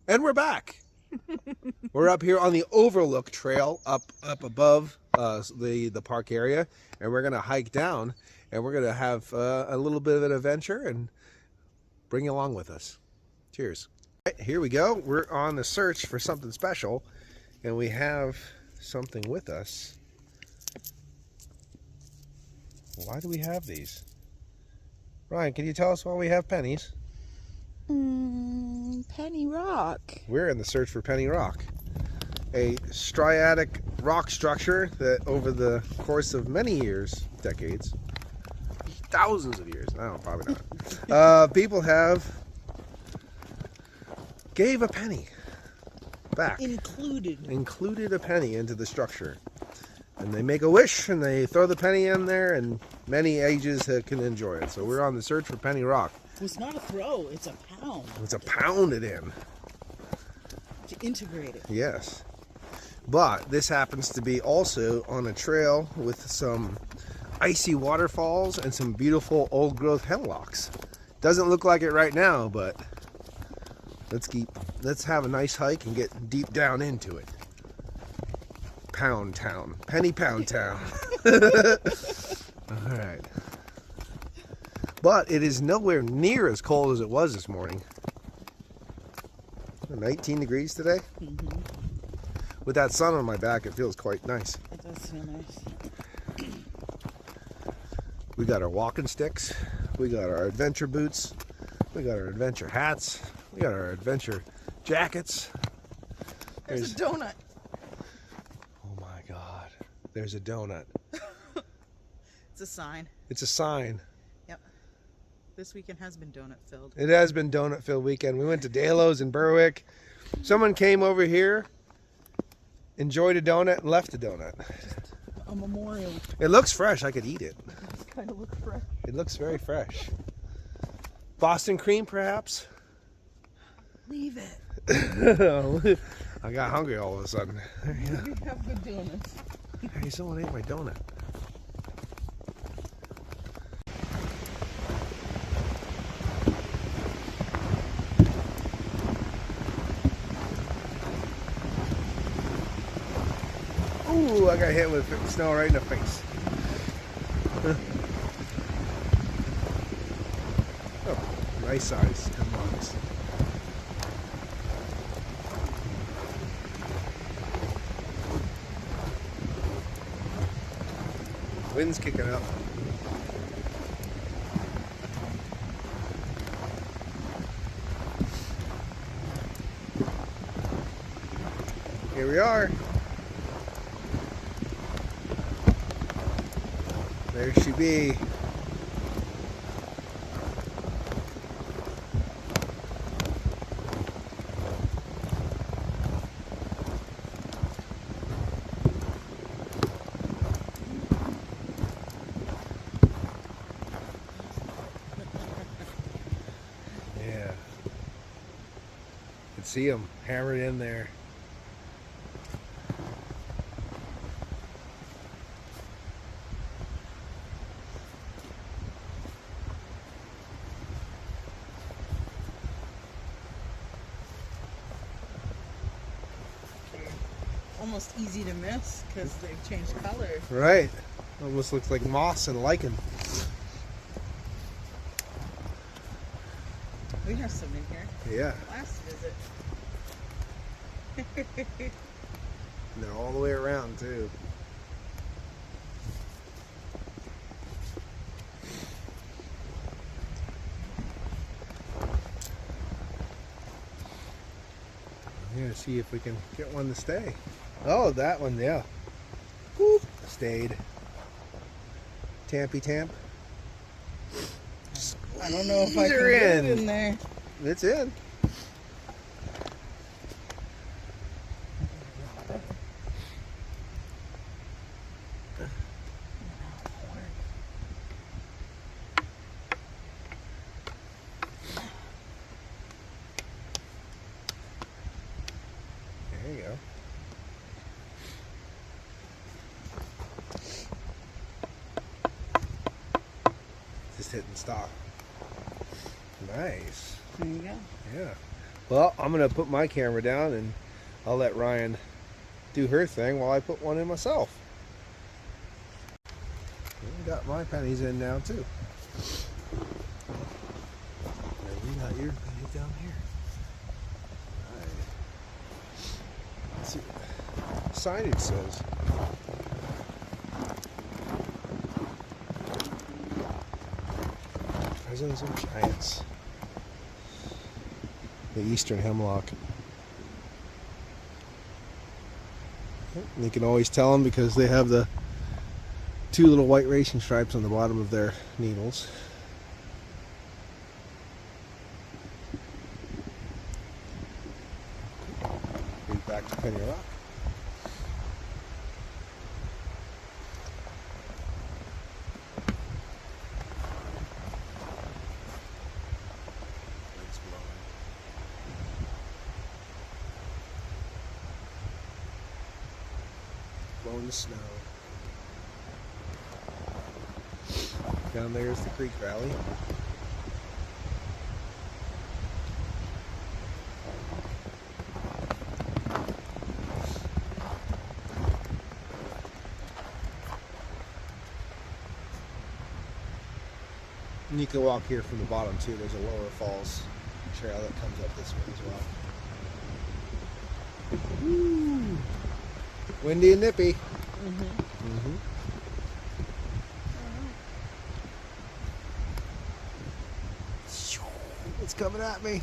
And we're back. We're up here on the Overlook Trail up above the park area, and we're gonna hike down, and we're gonna have a little bit of an adventure and bring you along with us. Cheers. Right, here we go. We're on the search for something special, and we have something with us. Why do we have these? Ryan, can you tell us why we have pennies? Penny rock. We're in the search for penny rock, a striatic rock structure that over the course of many years, decades, thousands of years, no, probably not, people have gave a penny back. Included a penny into the structure. And they make a wish and they throw the penny in there, and many ages can enjoy it. So we're on the search for penny rock. It's not a throw, it's a pound. It's a pounded in. To integrate it. Yes. But this happens to be also on a trail with some icy waterfalls and some beautiful old growth hemlocks. Doesn't look like it right now, but let's have a nice hike and get deep down into it. Pound Town. Penny Pound Town. All right. But it is nowhere near as cold as it was this morning. 19 degrees today. Mm-hmm. With that sun on my back, it feels quite nice. It does feel nice. We got our walking sticks. We got our adventure boots. We got our adventure hats. We got our adventure jackets. There's a donut. Oh my God. There's a donut. It's a sign. It's a sign. Yep. This weekend has been donut filled. It has been donut filled weekend. We went to Delos in Berwick. Someone came over here, enjoyed a donut, and left a donut. Just a memorial. It looks fresh. I could eat it. It kind of looks fresh. It looks very fresh. Boston cream, perhaps? Leave it. I got hungry all of a sudden. We have good donuts. Hey, someone ate my donut. Ooh, I got hit with snow right in the face. Oh, nice size. Hemlocks. Wind's kicking up. Here we are. There she be. Yeah. Could see them hammered in there. Almost easy to miss because they've changed color. Right. Almost looks like moss and lichen. We have some in here. Yeah. Last visit. And they're all the way around too. I'm gonna see if we can get one to stay. Oh, that one, yeah. Whoop, stayed. Tampy tamp. I don't know if I can They're get it in there. It's in. There you go. Just hit and stop. Nice. There you go. Yeah. Well, I'm gonna put my camera down and I'll let Ryan do her thing while I put one in myself. I got my pennies in now too. And you got your pennies down here. All right. Let's see what the signage says. Presence of Giants. The Eastern Hemlock. You can always tell them because they have the two little white racing stripes on the bottom of their needles. Lead back to Penny Rock. Wind's blowing the snow. Down there is the creek valley. And you can walk here from the bottom too. There's a lower falls trail that comes up this way as well. Woo! Windy and nippy. It's coming at me.